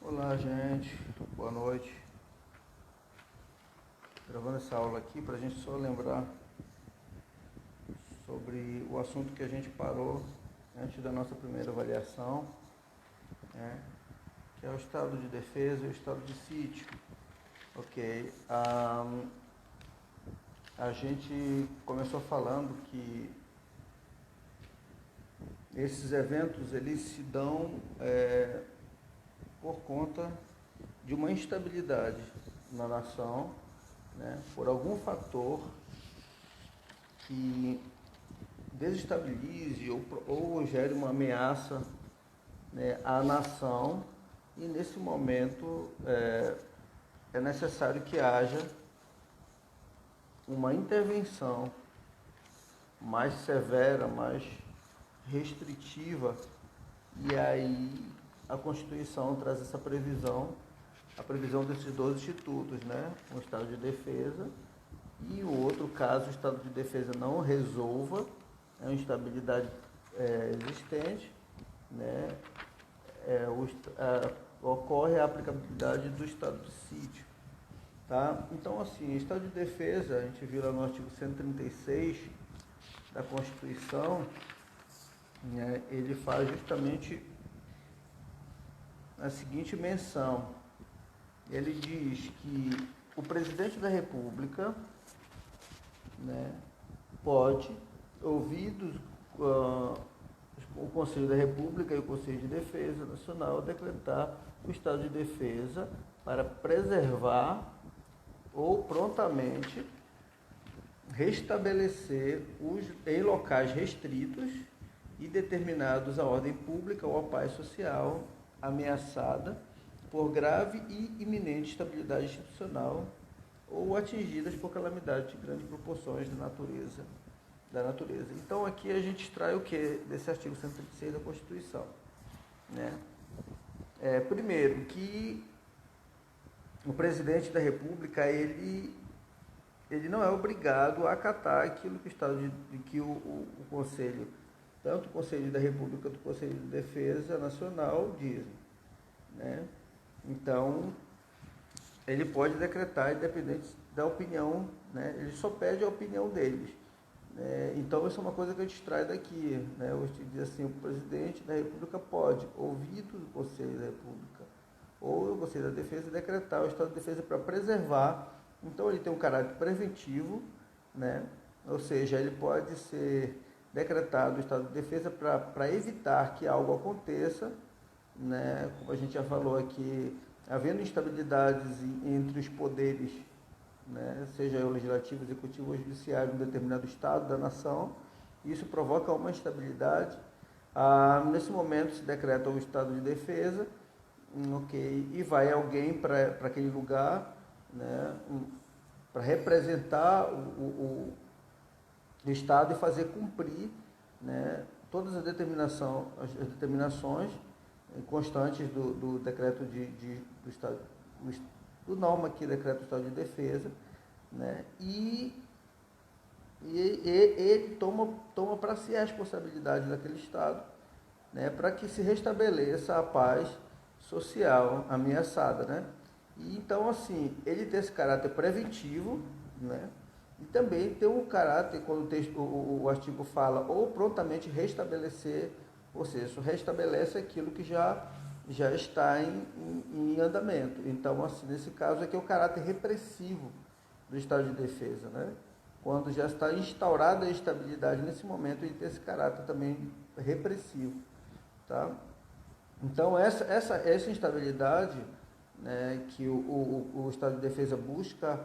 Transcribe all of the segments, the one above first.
Olá, gente. Boa noite. Gravando essa aula aqui para a gente só lembrar sobre o assunto que a gente parou antes da nossa primeira avaliação, né, que é o estado de defesa e o estado de sítio. Ok. A gente começou falando que esses eventos eles se dão por conta de uma instabilidade na nação, né, por algum fator que desestabilize ou gere uma ameaça, né, à nação, e nesse momento é necessário que haja uma intervenção mais severa, mais restritiva, e aí a Constituição traz essa previsão, a previsão desses dois institutos, né? Um estado de defesa e o outro, caso o estado de defesa não resolva a instabilidade existente, né? Ocorre a aplicabilidade do estado de sítio. Tá? Então, assim, estado de defesa, a gente viu lá no artigo 136 da Constituição, né, ele faz justamente a seguinte menção. Ele diz que o presidente da República, né, pode, ouvidos o Conselho da República e o Conselho de Defesa Nacional, decretar o estado de defesa para preservar ou prontamente restabelecer em locais restritos e determinados a ordem pública ou a paz social ameaçada por grave e iminente instabilidade institucional ou atingidas por calamidade de grandes proporções da natureza. Então aqui a gente extrai o que desse artigo 136 da Constituição, né? Primeiro, que o presidente da República ele não é obrigado a acatar aquilo que o Conselho, tanto o Conselho da República quanto o Conselho de Defesa Nacional dizem, né? Então, ele pode decretar independente da opinião, né? Ele só pede a opinião deles. Então, isso é uma coisa que a gente traz daqui, né? Hoje diz assim, o presidente da República pode, ouvido do Conselho da República ou o Conselho da Defesa, decretar o estado de defesa para preservar. Então, ele tem um caráter preventivo, né? Ou seja, ele pode ser decretado o estado de defesa para evitar que algo aconteça, né? Como a gente já falou aqui, havendo instabilidades entre os poderes, né? Seja o legislativo, executivo ou judiciário em um determinado estado da nação, isso provoca uma instabilidade. Nesse momento se decreta o estado de defesa, ok, e vai alguém para aquele lugar, né, para representar o Estado e fazer cumprir, né, todas as determinações constantes do decreto do Estado, do norma que decreta o estado de defesa, né, e ele toma para si a responsabilidade daquele Estado, né, para que se restabeleça a paz social ameaçada, né? E então, assim, ele tem esse caráter preventivo, né? E também tem um caráter, quando o artigo fala, ou prontamente restabelecer, ou seja, isso restabelece aquilo que já está em andamento. Então, assim, nesse caso aqui é o caráter repressivo do estado de defesa, né? Quando já está instaurada a estabilidade, nesse momento ele tem esse caráter também repressivo, tá? Então, essa instabilidade, né, que o Estado de Defesa busca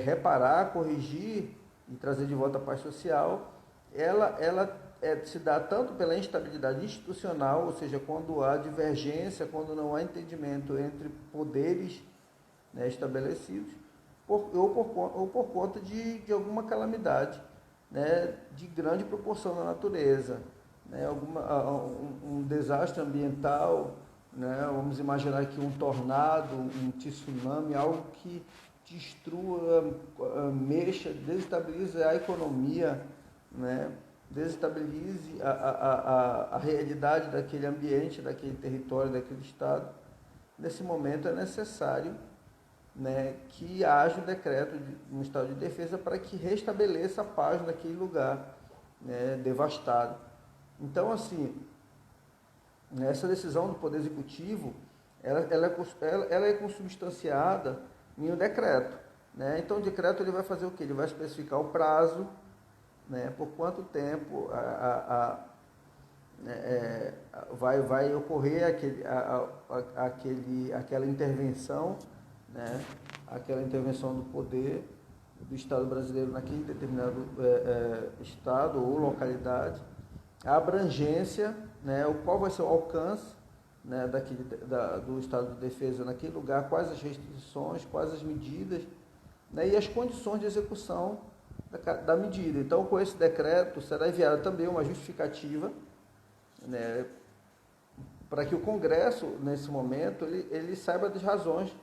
reparar, corrigir e trazer de volta a paz social, ela se dá tanto pela instabilidade institucional, ou seja, quando há divergência, quando não há entendimento entre poderes, né, estabelecidos, ou por conta de alguma calamidade, né, de grande proporção na natureza, né, um desastre ambiental, né, vamos imaginar aqui um tornado, um tsunami, algo que destrua, mexa, desestabilize a economia, né, desestabilize a realidade daquele ambiente, daquele território, daquele estado. nesse momento é necessário, né, que haja um decreto no estado de defesa para que restabeleça a paz naquele lugar, né, devastado. Então, assim, essa decisão do Poder Executivo, ela é consubstanciada em um decreto, né? Então, o decreto ele vai fazer o quê? Ele vai especificar o prazo, né, por quanto tempo vai ocorrer aquela intervenção, né, aquela intervenção do poder do Estado brasileiro naquele determinado estado ou localidade, a abrangência, né, qual vai ser o alcance, né, do estado de defesa naquele lugar, quais as restrições, quais as medidas, né, e as condições de execução da medida. Então, com esse decreto, será enviada também uma justificativa, né, para que o Congresso, nesse momento, ele saiba das razões,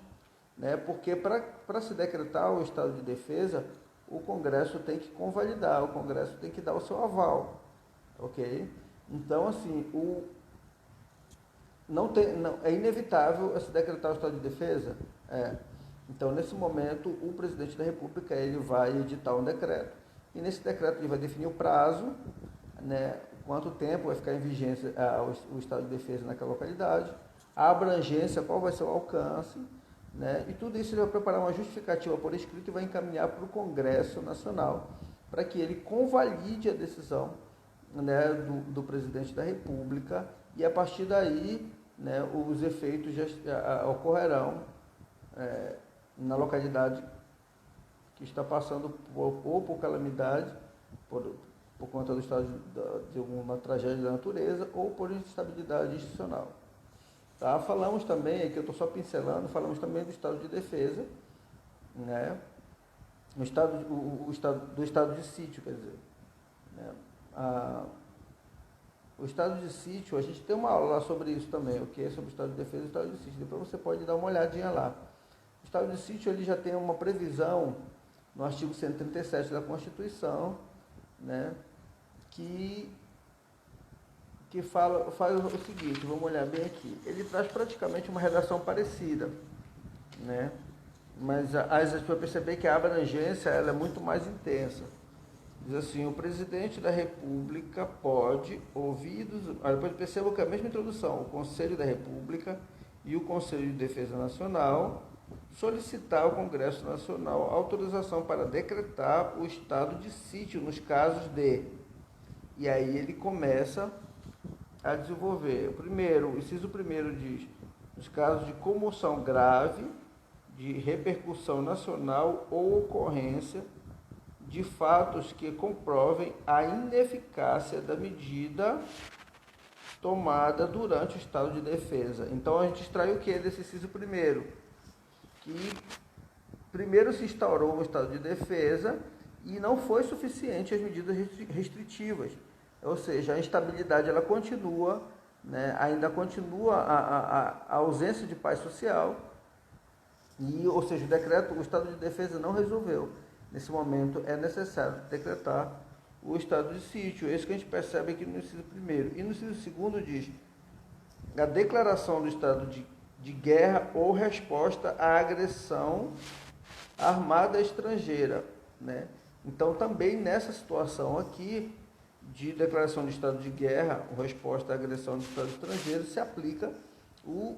né, porque para se decretar o estado de defesa, o Congresso tem que convalidar, o Congresso tem que dar o seu aval, ok? Então, assim, é inevitável se decretar o estado de defesa? Então, nesse momento, o presidente da República ele vai editar um decreto, e nesse decreto ele vai definir o prazo, né, quanto tempo vai ficar em vigência o estado de defesa naquela localidade, a abrangência, qual vai ser o alcance, né, e tudo isso ele vai preparar uma justificativa por escrito e vai encaminhar para o Congresso Nacional, para que ele convalide a decisão, né, do presidente da República, e a partir daí, né, os efeitos já ocorrerão na localidade que está passando por calamidade, por conta do estado de alguma tragédia da natureza ou por instabilidade institucional. Tá? Falamos também, aqui eu estou só pincelando, falamos também do estado de defesa, né? Do estado de sítio, quer dizer, né? O estado de sítio, a gente tem uma aula lá sobre isso também, o que é sobre o estado de defesa e o estado de sítio. Depois você pode dar uma olhadinha lá. O estado de sítio ele já tem uma previsão no artigo 137 da Constituição, né, que faz o seguinte, vamos olhar bem aqui. Ele traz praticamente uma redação parecida, né, mas a gente vai perceber que a abrangência ela é muito mais intensa. Diz assim, o presidente da República pode, depois perceba que é a mesma introdução, o Conselho da República e o Conselho de Defesa Nacional solicitar ao Congresso Nacional autorização para decretar o estado de sítio nos casos de... E aí ele começa a desenvolver. O inciso primeiro diz, nos casos de comoção grave, de repercussão nacional ou ocorrência de fatos que comprovem a ineficácia da medida tomada durante o estado de defesa. Então, a gente extrai o que desse inciso primeiro? Que primeiro se instaurou o estado de defesa e não foi suficiente as medidas restritivas. Ou seja, a instabilidade ela continua, né, ainda continua a ausência de paz social, ou seja, o estado de defesa não resolveu. Nesse momento é necessário decretar o estado de sítio. É isso que a gente percebe aqui no inciso primeiro. E no inciso segundo diz a declaração do estado de guerra ou resposta à agressão armada estrangeira, né? Então, também nessa situação aqui de declaração de estado de guerra ou resposta à agressão do estado estrangeiro, se aplica o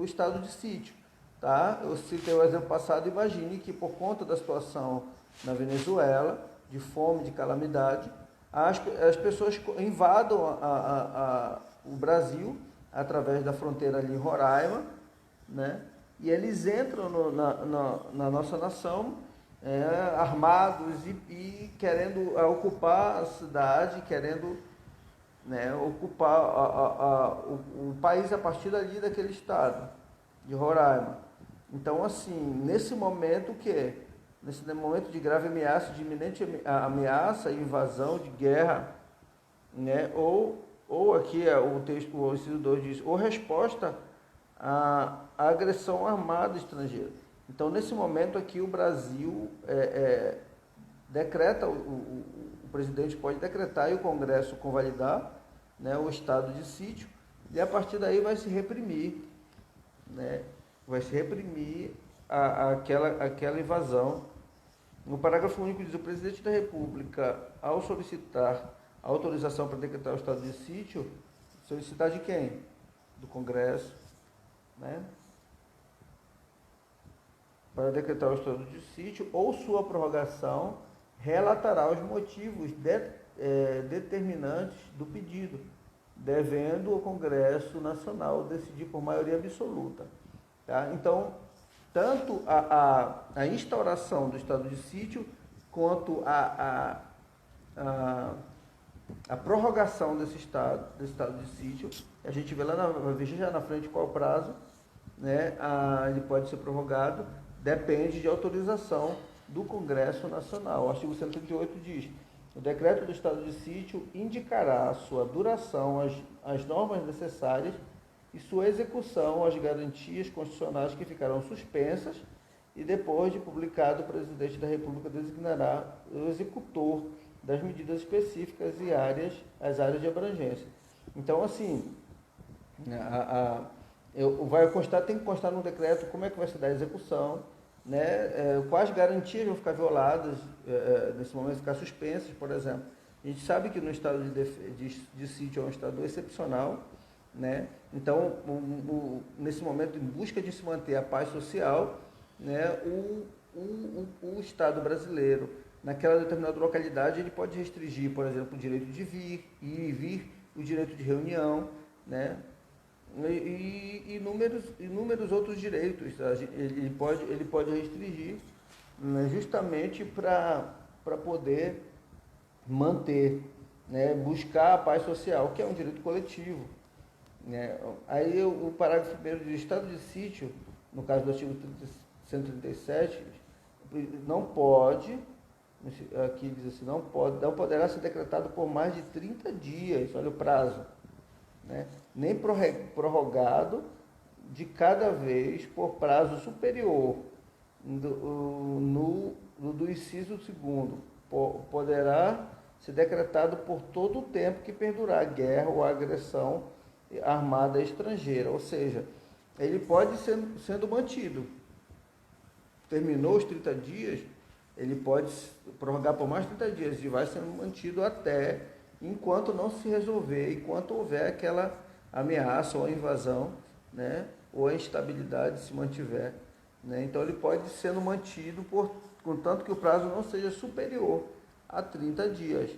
estado de sítio. Tá? Eu citei o exemplo passado, imagine que por conta da situação na Venezuela, de fome, de calamidade, as pessoas invadam o Brasil através da fronteira ali em Roraima, né? E eles entram na nossa nação armados e querendo ocupar a cidade, querendo, né, ocupar o país a partir dali daquele estado de Roraima. Então, assim, nesse momento nesse momento de grave ameaça, de iminente ameaça, invasão, de guerra, né, ou aqui o texto, o inciso 2 diz, ou resposta à agressão armada estrangeira. Então, nesse momento aqui, o Brasil decreta, o presidente pode decretar e o Congresso convalidar, né, o estado de sítio, e a partir daí vai se reprimir, né, vai se reprimir aquela invasão. No parágrafo único diz: o presidente da República, ao solicitar autorização para decretar o estado de sítio, solicitar de quem? Do Congresso, né? Para decretar o estado de sítio ou sua prorrogação, relatará os motivos determinantes do pedido, devendo o Congresso Nacional decidir por maioria absoluta. Tá? Então, tanto a instauração do estado de sítio, quanto a prorrogação desse estado de sítio, a gente vê lá, vai ver já na frente qual o prazo, né? Ele pode ser prorrogado, depende de autorização do Congresso Nacional. O artigo 138 diz: o decreto do estado de sítio indicará a sua duração, as normas necessárias e sua execução, as garantias constitucionais que ficarão suspensas, e depois de publicado, o presidente da República designará o executor das medidas específicas e as áreas de abrangência. Então, assim, tem que constar no decreto como é que vai se dar a execução, né? Quais garantias vão ficar violadas nesse momento, ficar suspensas, por exemplo. A gente sabe que no estado de sítio é um estado excepcional, né? Então, nesse momento, em busca de se manter a paz social, né, o Estado brasileiro, naquela determinada localidade, ele pode restringir, por exemplo, o direito de ir e vir, o direito de reunião, né? E inúmeros outros direitos. Ele pode restringir, né, justamente para poder manter, né, buscar a paz social, que é um direito coletivo, né? Aí o parágrafo 1º do estado de sítio, no caso do artigo 137, não pode, aqui diz assim, não poderá ser decretado por mais de 30 dias, olha o prazo, né? Nem prorrogado de cada vez por prazo superior do inciso 2º, poderá ser decretado por todo o tempo que perdurar a guerra ou a agressão armada estrangeira, ou seja, ele pode ser sendo mantido. Terminou os 30 dias, ele pode prorrogar por mais 30 dias e vai sendo mantido até enquanto não se resolver, enquanto houver aquela ameaça ou invasão, né, ou a instabilidade se mantiver, né? Então ele pode sendo mantido contanto que o prazo não seja superior a 30 dias,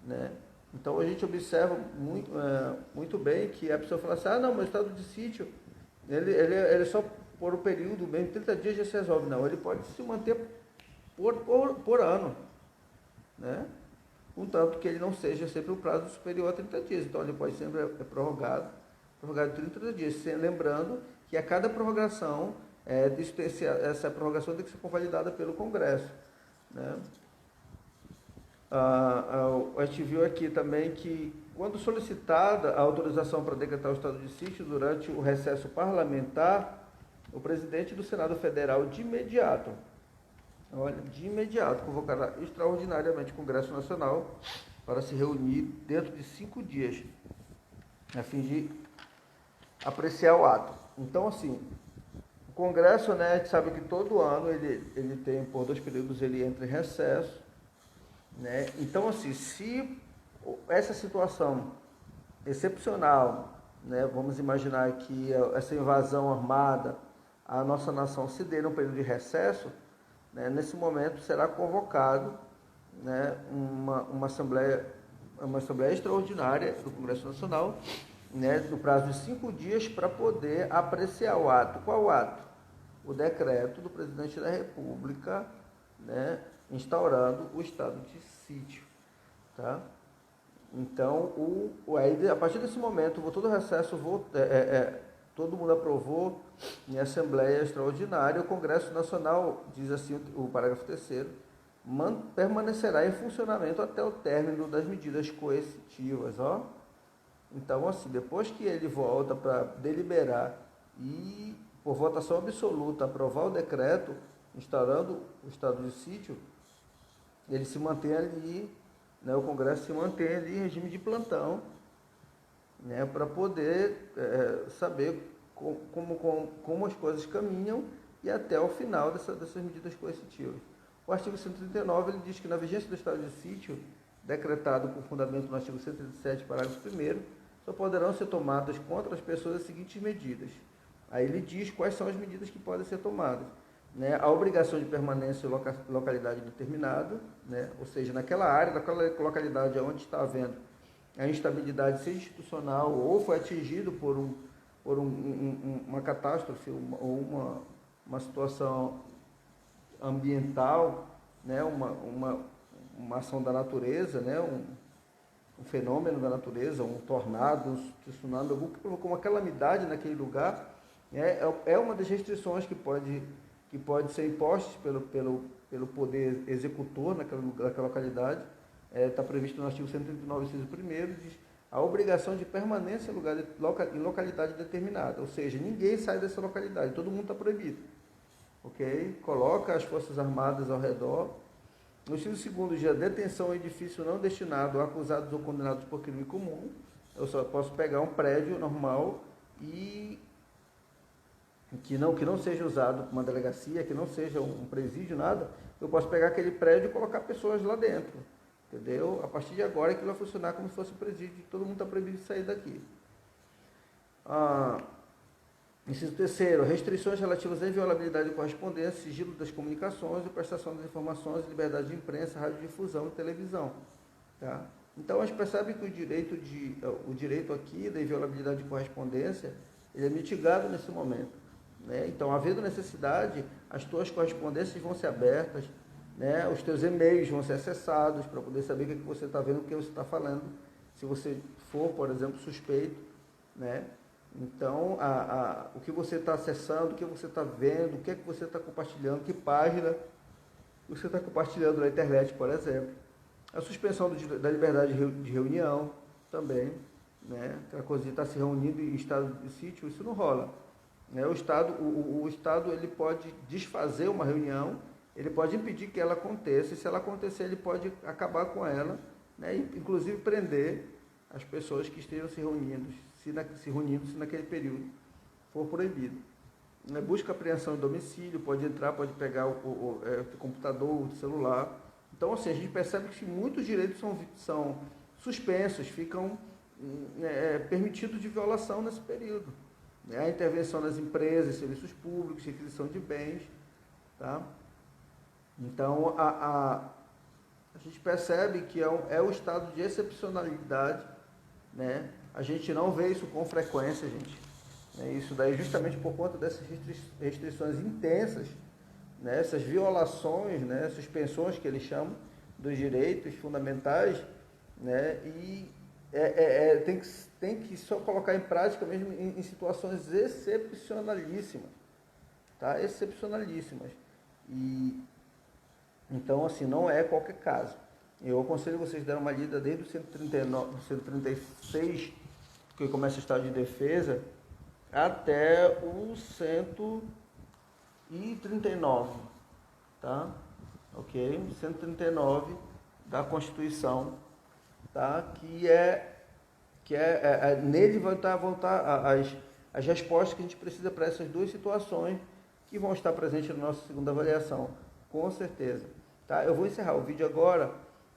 né? Então a gente observa muito bem que a pessoa fala assim: não, mas o estado de sítio, ele só por um período, bem 30 dias já se resolve. Não, ele pode se manter por ano, né? Contanto que ele não seja sempre um prazo superior a 30 dias. Então ele pode sempre prorrogado 30 dias, lembrando que a cada prorrogação, essa prorrogação tem que ser convalidada pelo Congresso, né? A gente viu aqui também que, quando solicitada a autorização para decretar o estado de sítio durante o recesso parlamentar, o presidente do Senado Federal, de imediato, convocará extraordinariamente o Congresso Nacional para se reunir dentro de 5 dias, a fim de apreciar o ato. Então, assim, o Congresso, né, a gente sabe que todo ano ele tem, por 2 períodos, ele entra em recesso, né? Então, assim, se essa situação excepcional, né, vamos imaginar que essa invasão armada à nossa nação se dê num período de recesso, né, nesse momento será convocado, né, uma assembleia extraordinária do Congresso Nacional, né, no prazo de 5 dias, para poder apreciar o ato. Qual ato? O decreto do presidente da República, né, instaurando o estado de sítio, tá? Então, aí, a partir desse momento, todo o recesso, todo mundo aprovou em Assembleia Extraordinária. O Congresso Nacional, diz assim o parágrafo 3º, permanecerá em funcionamento até o término das medidas coercitivas. Ó. Então, assim, depois que ele volta para deliberar e, por votação absoluta, aprovar o decreto instaurando o estado de sítio, ele se mantém ali, né, o Congresso se mantém ali em regime de plantão, né, para poder saber como as coisas caminham e até o final dessas medidas coercitivas. O artigo 139 ele diz que na vigência do estado de sítio, decretado com fundamento no artigo 137, parágrafo 1º, só poderão ser tomadas contra as pessoas as seguintes medidas. Aí ele diz quais são as medidas que podem ser tomadas. Né? A obrigação de permanência em localidade determinada, né? Ou seja, naquela área, naquela localidade onde está havendo a instabilidade, seja institucional ou foi atingido por uma catástrofe ou uma situação ambiental, né? Uma ação da natureza, né? Um fenômeno da natureza, um tornado, um tsunami, algo que provocou uma calamidade naquele lugar, né? É uma das restrições que pode ser impostas pelo poder executor naquela localidade. Está previsto no artigo 139, inciso 1º, diz a obrigação de permanência em localidade determinada, ou seja, ninguém sai dessa localidade, todo mundo está proibido. Ok? Coloca as Forças Armadas ao redor. No inciso 2º, diz a detenção em edifício não destinado a acusados ou condenados por crime comum. Eu só posso pegar um prédio normal e que não seja usado como uma delegacia, que não seja um presídio, nada. Eu posso pegar aquele prédio e colocar pessoas lá dentro. Entendeu? A partir de agora é que vai funcionar como se fosse um presídio, todo mundo está proibido de sair daqui. Inciso 3º, restrições relativas à inviolabilidade de correspondência, sigilo das comunicações e prestação das informações, liberdade de imprensa, radiodifusão e televisão. Tá? Então a gente percebe que o direito aqui da inviolabilidade de correspondência ele é mitigado nesse momento. Né? Então, havendo necessidade, as tuas correspondências vão ser abertas, né? Os teus e-mails vão ser acessados para poder saber o que você está vendo, o que você está falando, se você for, por exemplo, suspeito. Né? Então, o que você está acessando, o que você está vendo, o que é que você está compartilhando, que página você está compartilhando na internet, por exemplo. A suspensão da liberdade de reunião também. Né? Aquela coisa de estar se reunindo em estado de sítio, isso não rola. Né? O Estado ele pode desfazer uma reunião, ele pode impedir que ela aconteça, e se ela acontecer, ele pode acabar com ela, né? Inclusive prender as pessoas que estejam se reunindo, se naquele período for proibido. Né? Busca apreensão em domicílio, pode entrar, pode pegar o computador, o celular. Então, assim, a gente percebe que muitos direitos são suspensos, ficam permitidos de violação nesse período. Né? A intervenção nas empresas, serviços públicos, requisição de bens. Tá? Então, a gente percebe que é um estado de excepcionalidade, né? A gente não vê isso com frequência, gente. Né? Isso daí justamente por conta dessas restrições intensas, né? Essas violações, né? Suspensões que eles chamam dos direitos fundamentais, né? E tem que só colocar em prática mesmo em situações excepcionalíssimas, tá? Excepcionalíssimas. Então, assim, não é qualquer caso. Eu aconselho vocês a darem uma lida desde o 136, que começa o estado de defesa, até o 139, tá? Ok? 139 da Constituição, tá? Nele vão estar as respostas que a gente precisa para essas duas situações que vão estar presentes na nossa segunda avaliação, com certeza. Tá? Eu vou encerrar o vídeo agora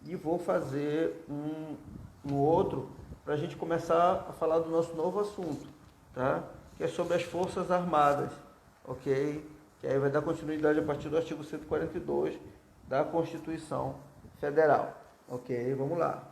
e vou fazer um outro para a gente começar a falar do nosso novo assunto, tá? Que é sobre as Forças Armadas, ok? Que aí vai dar continuidade a partir do artigo 142 da Constituição Federal, ok? Vamos lá.